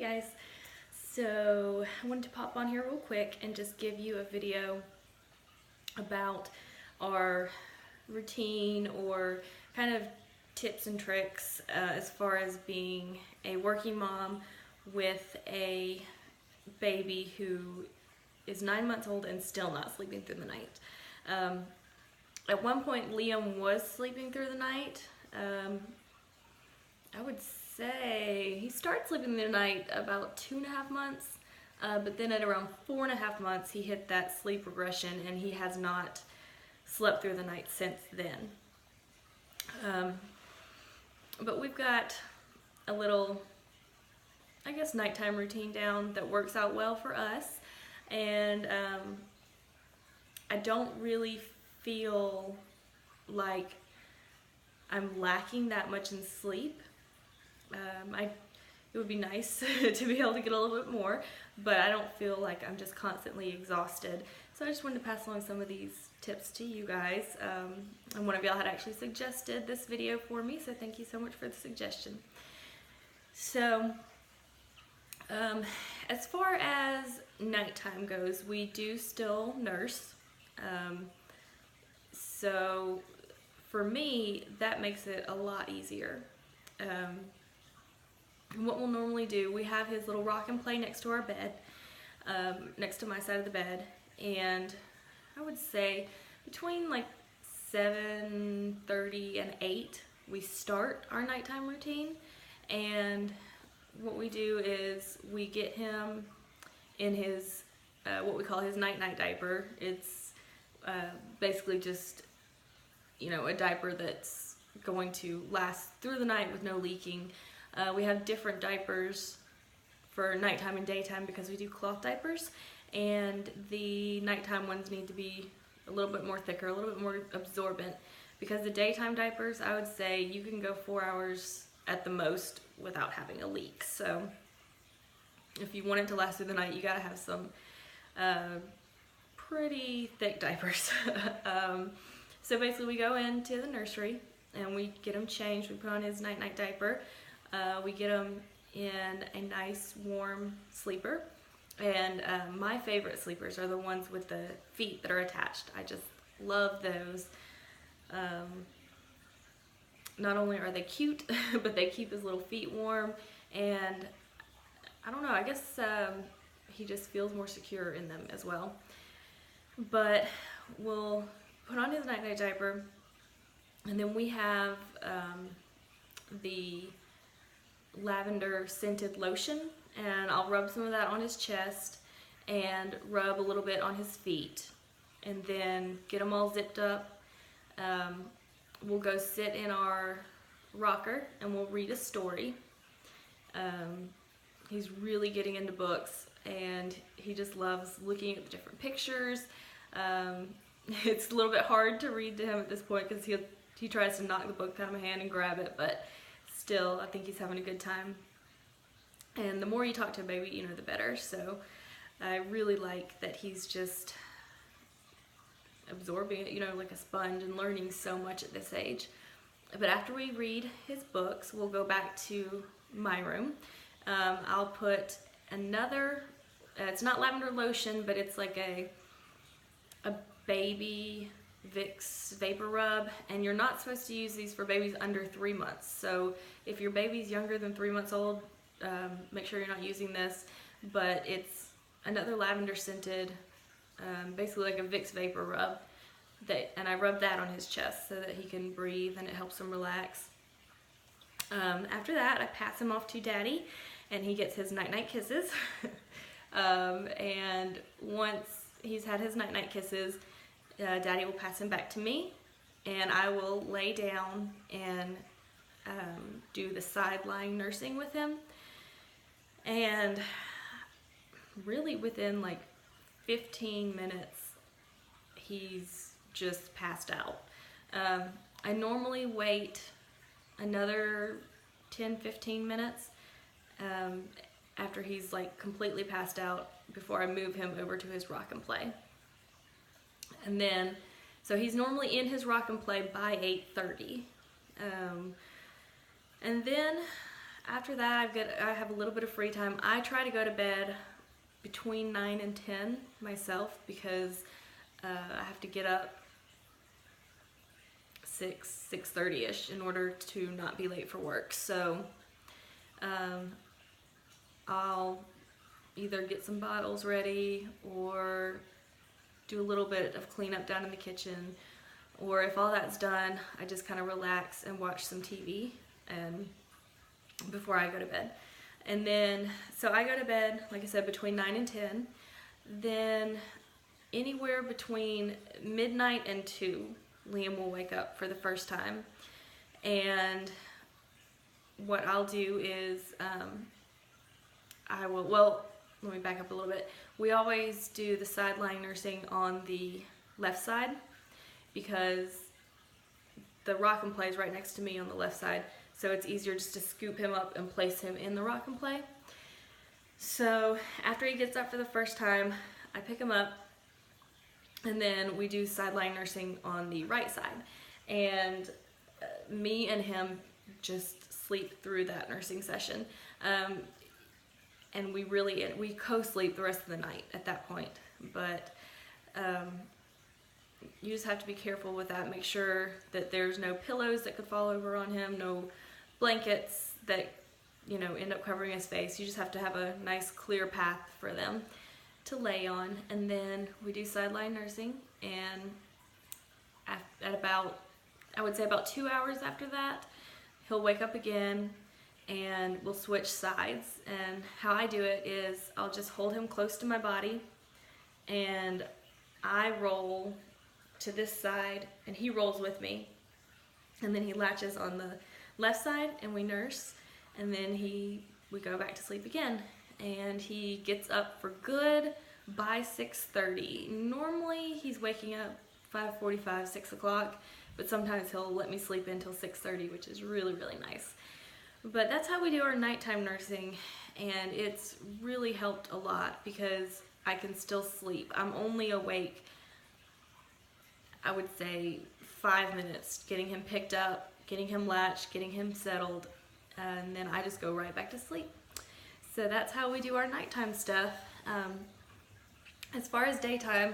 guys, so I wanted to pop on here real quick and just give you a video about our routine or kind of tips and tricks as far as being a working mom with a baby who is 9 months old and still not sleeping through the night. At one point Liam was sleeping through the night. I would say he started sleeping through the night about 2.5 months, but then at around 4.5 months he hit that sleep regression and he has not slept through the night since then. But we've got a little, I guess, nighttime routine down that works out well for us, and I don't really feel like I'm lacking that much in sleep. It would be nice to be able to get a little bit more, but I don't feel like I'm just constantly exhausted. So I just wanted to pass along some of these tips to you guys. And one of y'all had actually suggested this video for me, so thank you so much for the suggestion. So as far as nighttime goes, we do still nurse. So for me, that makes it a lot easier. What we'll normally do, we have his little rock and play next to our bed, next to my side of the bed, and I would say between like 7:30 and 8 we start our nighttime routine. And what we do is we get him in his what we call his night-night diaper. It's basically just, you know, a diaper that's going to last through the night with no leaking. We have different diapers for nighttime and daytime because we do cloth diapers, and the nighttime ones need to be a little bit more thicker, a little bit more absorbent, because the daytime diapers, I would say you can go 4 hours at the most without having a leak. So if you want it to last through the night, you gotta have some pretty thick diapers. So basically we go into the nursery and we get him changed. We put on his night-night diaper. We get him in a nice warm sleeper. And my favorite sleepers are the ones with the feet that are attached. I just love those. Not only are they cute, but they keep his little feet warm, and I don't know, I guess he just feels more secure in them as well. But we'll put on his night-night diaper, and then we have the lavender scented lotion, and I'll rub some of that on his chest and rub a little bit on his feet, and then get him all zipped up. We'll go sit in our rocker and we'll read a story. He's really getting into books, and he just loves looking at the different pictures. It's a little bit hard to read to him at this point because he tries to knock the book out of my hand and grab it, but still, I think he's having a good time. And the more you talk to a baby, you know, the better. So I really like that he's just absorbing it, you know, like a sponge, and learning so much at this age. But after we read his books, we'll go back to my room. I'll put another, it's not lavender lotion, but it's like a baby Vicks vapor rub, and you're not supposed to use these for babies under 3 months. So if your baby's younger than 3 months old, make sure you're not using this. But it's another lavender scented, basically like a Vicks vapor rub, and I rub that on his chest so that he can breathe and it helps him relax. After that, I pass him off to Daddy, and he gets his night-night kisses. And once he's had his night-night kisses, Daddy will pass him back to me, and I will lay down and do the side-lying nursing with him. And really within like 15 minutes, he's just passed out. I normally wait another 10-15 minutes after he's like completely passed out before I move him over to his rock and play. And then, so he's normally in his rock and play by 8:30. And then after that, I have a little bit of free time. I try to go to bed between 9 and 10 myself because I have to get up 6:30ish in order to not be late for work. So I'll either get some bottles ready or do a little bit of cleanup down in the kitchen, or if all that's done, I just kind of relax and watch some TV and before I go to bed. And then, so I go to bed, like I said, between 9 and 10. Then anywhere between midnight and 2, Liam will wake up for the first time. And what I'll do is, let me back up a little bit. We always do the sideline nursing on the left side because the rock and play is right next to me on the left side. So it's easier just to scoop him up and place him in the rock and play. So after he gets up for the first time, I pick him up and then we do sideline nursing on the right side. And me and him just sleep through that nursing session. And we co-sleep the rest of the night at that point. But you just have to be careful with that. Make sure that there's no pillows that could fall over on him, no blankets that, end up covering his face. You just have to have a nice clear path for them to lay on. And then we do sideline nursing, and at about, I would say about 2 hours after that, he'll wake up again and we'll switch sides. And how I do it is I'll just hold him close to my body and I roll to this side and he rolls with me, and then he latches on the left side and we nurse, and then we go back to sleep again, and he gets up for good by 6:30. Normally he's waking up 5:45, 6 o'clock, but sometimes he'll let me sleep until 6:30, which is really, really nice. But that's how we do our nighttime nursing, and it's really helped a lot because I can still sleep. I'm only awake, I would say, 5 minutes getting him picked up, getting him latched, getting him settled, and then I just go right back to sleep. So that's how we do our nighttime stuff. As far as daytime,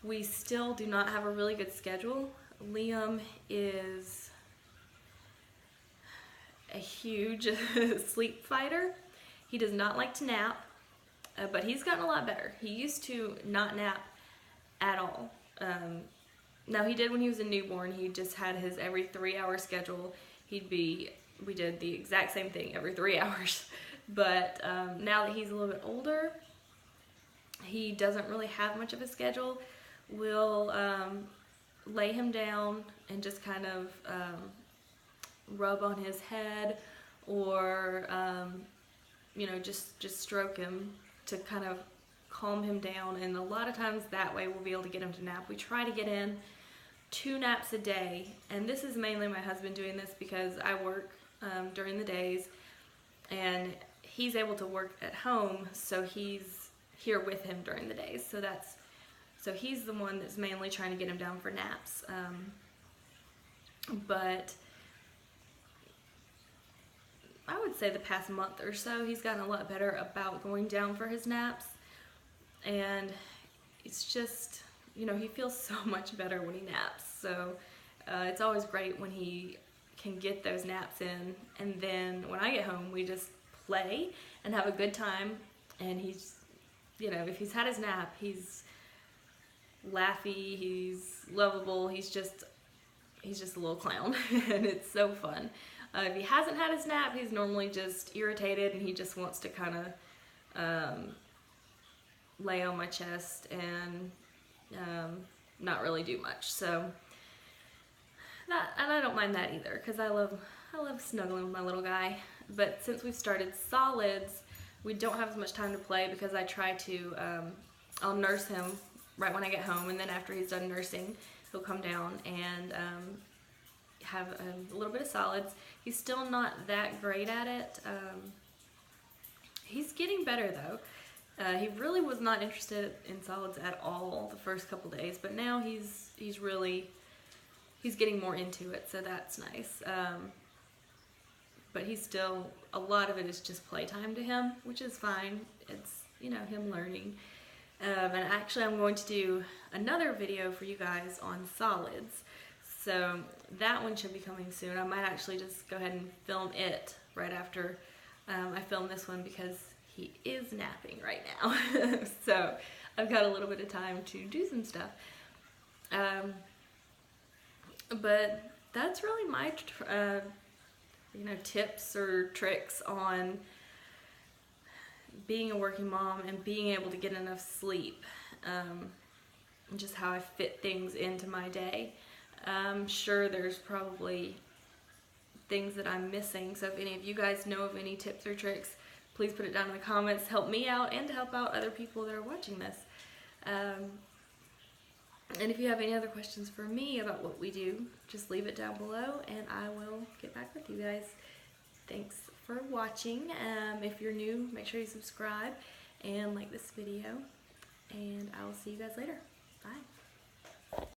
we still do not have a really good schedule. Liam is a huge sleep fighter. He does not like to nap, but he's gotten a lot better. He used to not nap at all. Now he did when he was a newborn. He just had his every 3-hour schedule. We did the exact same thing every 3 hours. But now that he's a little bit older, he doesn't really have much of a schedule. We'll lay him down and just kind of rub on his head, or just stroke him to kind of calm him down, and a lot of times that way we'll be able to get him to nap. We try to get in 2 naps a day, and this is mainly my husband doing this because I work during the days and he's able to work at home, so he's here with him during the days. So he's the one that's mainly trying to get him down for naps. But I would say the past month or so he's gotten a lot better about going down for his naps, and it's just, he feels so much better when he naps. So it's always great when he can get those naps in, and then when I get home we just play and have a good time. And he's, if he's had his nap, he's laughy, he's lovable, he's just a little clown and it's so fun. If he hasn't had his nap, he's normally just irritated and he just wants to kind of lay on my chest and not really do much. So and I don't mind that either, because I love snuggling with my little guy. But since we've started solids, we don't have as much time to play because I try to I'll nurse him right when I get home, and then after he's done nursing, he'll come down and have a little bit of solids. He's still not that great at it. He's getting better though. He really was not interested in solids at all the first couple days, but now he's getting more into it, so that's nice. but he's still, a lot of it is just playtime to him, which is fine. It's, you know, him learning. And actually I'm going to do another video for you guys on solids. So that one should be coming soon. I might actually just go ahead and film it right after I film this one, because he is napping right now. So I've got a little bit of time to do some stuff. But that's really my you know, tips or tricks on being a working mom and being able to get enough sleep, and just how I fit things into my day. I'm sure there's probably things that I'm missing, so if any of you guys know of any tips or tricks, please put it down in the comments. Help me out and to help out other people that are watching this. And if you have any other questions for me about what we do, just leave it down below and I will get back with you guys. Thanks for watching. If you're new, make sure you subscribe and like this video, and I will see you guys later. Bye.